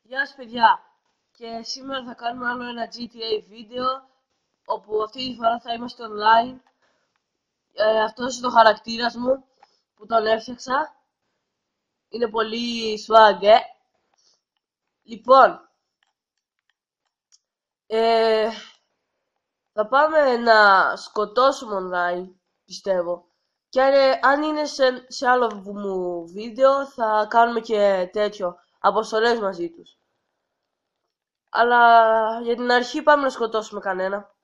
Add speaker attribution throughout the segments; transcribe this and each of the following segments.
Speaker 1: Γεια σας παιδιά, και σήμερα θα κάνουμε άλλο ένα GTA βίντεο όπου αυτή τη φορά θα είμαστε online. Αυτός είναι ο χαρακτήρας μου που τον έφτιαξα. Είναι πολύ swag, Λοιπόν, θα πάμε να σκοτώσουμε online, πιστεύω. Και αν είναι σε άλλο μου βίντεο θα κάνουμε και τέτοιο, αποστολές μαζί τους. Αλλά για την αρχή πάμε να σκοτώσουμε κανένα.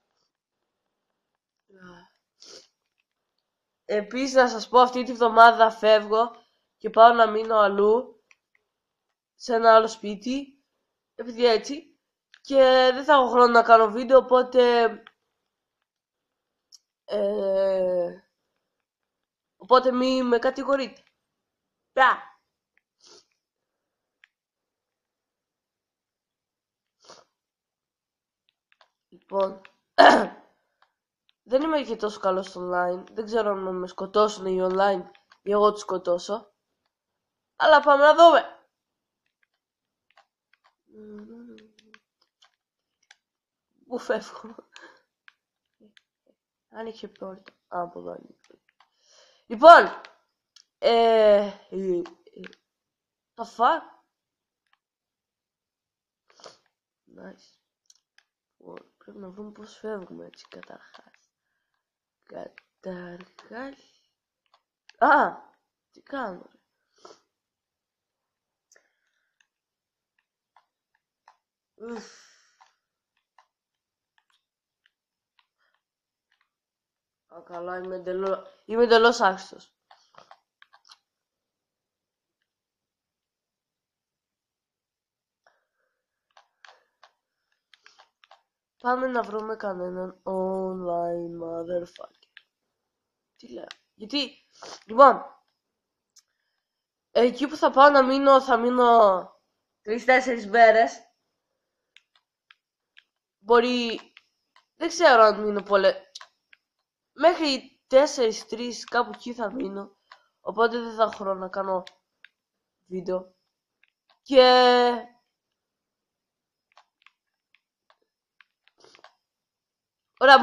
Speaker 1: Επίσης να σας πω, αυτή τη βδομάδα φεύγω και πάω να μείνω αλλού, σε ένα άλλο σπίτι, επειδή έτσι, και δεν θα έχω χρόνο να κάνω βίντεο, οπότε μη με κατηγορείτε. Λοιπόν, δεν είμαι και τόσο καλός στο online. Δεν ξέρω αν με σκοτώσουν οι online ή εγώ τους σκοτώσω. Αλλά πάμε να δούμε. Πού φεύγω? Άνοιξε πόρτα. Από εδώ άνοιξε. Λοιπόν, το fuck? Nice. Πρέπει να βρούμε πώς φεύγουμε έτσι καταρχάς. Τι κάνω? Καλά, είμαι εντελώς άξιτος. Πάμε να βρούμε κανέναν online motherfucker. Τι λέω? Γιατί, λοιπόν, εκεί που θα πάω να μείνω, θα μείνω 3-4 μέρες. Μπορεί, δεν ξέρω αν μείνω πολλές. Μέχρι 4-3 κάπου εκεί θα μείνω. Οπότε δεν θα έχω χρόνο να κάνω βίντεο. Και ωραία,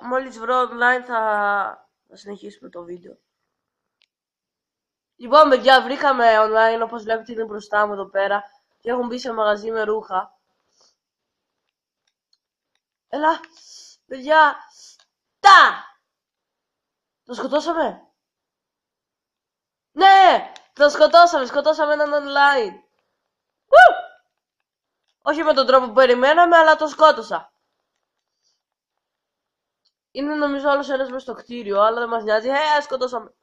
Speaker 1: μόλις βρω online θα συνεχίσουμε το βίντεο. Λοιπόν παιδιά, βρήκαμε online, όπως βλέπετε είναι μπροστά μου εδώ πέρα. Και έχουν μπει σε μαγαζί με ρούχα. Έλα, παιδιά, το σκοτώσαμε. Ναι, το σκοτώσαμε έναν online. Όχι με τον τρόπο που περιμέναμε, αλλά το σκότωσα. Είναι νομίζω άλλος ένας μες στο κτίριο, αλλά δεν μας νοιάζει. Σκοτώσαμε.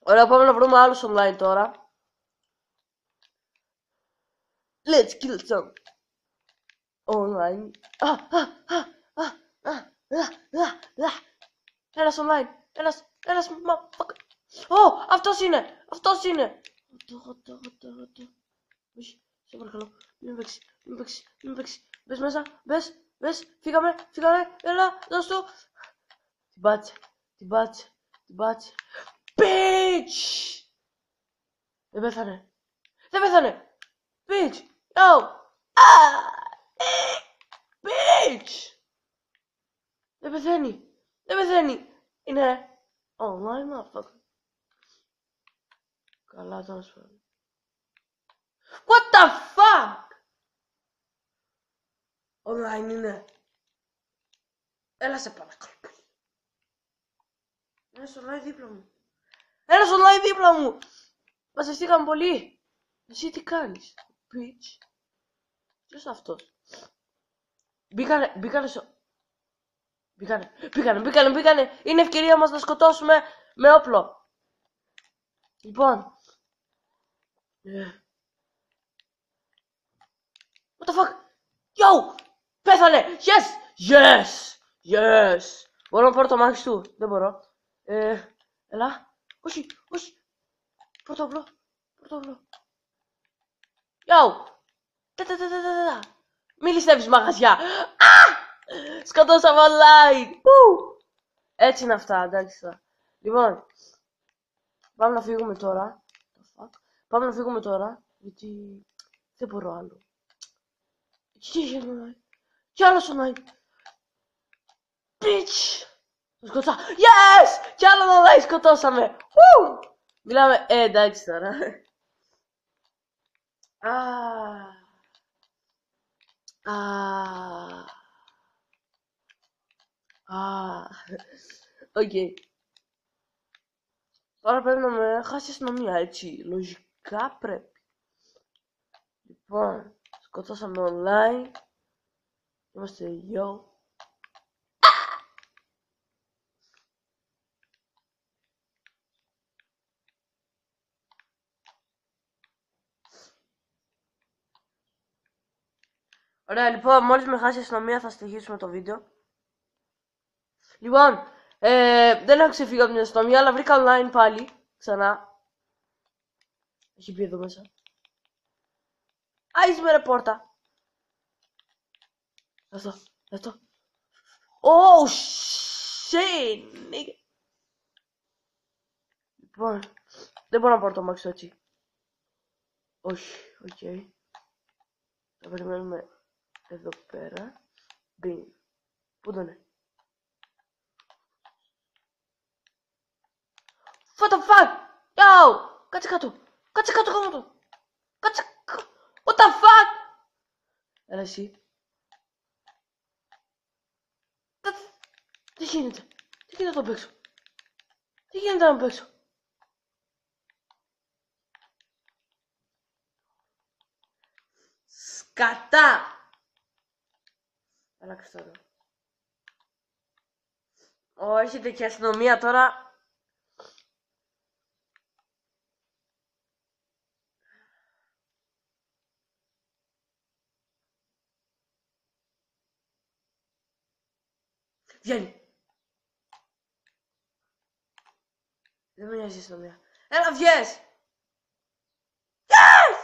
Speaker 1: Ωραία, πάμε να βρούμε άλλους online τώρα. Let's kill some online. Ένας online. Ένας motherfucker. Αυτός είναι. Όχι, σε παρακαλώ. Μην παίξει. Μπες μέσα. Μπες. Φύγαμε. Έλα, δώσ' του. Την πάτσε. Bitch! Δεν πέθανε. Bitch! Yo! Bitch! Δεν πεθαίνει. Είναι online motherfucker. Καλά τέλος πάντων. What the fuck? Online είναι. Έλα σε παρακαλώ. Ένας online δίπλα μου. Μαζευτήκαμε πολύ. Εσύ τι κάνεις? Bitch. Ποιος αυτός? Μπήκανε. Είναι ευκαιρία μας να σκοτώσουμε με όπλο. Λοιπόν. What the fuck? Yo! Πέθανε! Yes! Μπορώ να πάρω το μάχη του? Δεν μπορώ. Έλα. Όχι. Πρωτόβλο. Yo! Μη ληστεύεις μαγαζιά. Σκοτώσαμε online. Έτσι είναι αυτά, εντάξει. Λοιπόν, Πάμε να φύγουμε τώρα. Πάμε να φύγουμε τώρα, γιατί δεν μπορώ άλλο. Κι άλλος online. Bitch! Το σκοτώσα. Yes! Κι άλλο online σκοτώσαμε. Μιλάμε, εντάξει τώρα. Οκ. Τώρα πρέπει να με χάσει η αστυνομία, έτσι. Λογικά πρέπει. Λοιπόν, σκοτώσαμε online. Είμαστε yo. Ωραία, λοιπόν, μόλις με χάσει η αστυνομία θα στοιχήσουμε το βίντεο. Λοιπόν, δεν έχω ξεφύγει από την αστυνομία, αλλά βρήκα online πάλι, ξανά. Έχει μπει εδώ μέσα. Άιζ με ρε πόρτα. Αυτό. Oh, shit, nigga. Λοιπόν, δεν μπορώ να πάρω το αμάξι έτσι. Όχι, οκ. Θα περιμένουμε εδώ πέρα. Μπιν. Πού το είναι? What the fuck? Yo! Κάτσε κάτω κάτω το. What the fuck? Έλα εσύ. Τι γίνεται? Τι γίνεται εδώ παίξω? Τι γίνεται εδώ παίξω? Σκατά! Αλλάξε τώρα. Έρχεται και αστυνομία τώρα. Βγαίνει. Δεν με νοιάζει η αστυνομία. Έλα βγες! Yes!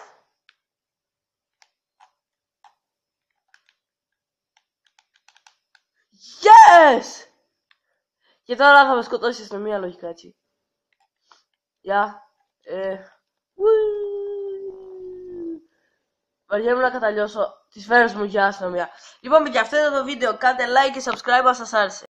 Speaker 1: Yes! Και τώρα θα με σκοτώσει η αστυνομία λογικά έτσι. Γεια. Βαριέμαι να καταλειώσω τις φέρες μου για αστυνομία. Λοιπόν, παιδιά, αυτό ήταν το βίντεο. Κάντε like και subscribe αν σας άρεσε.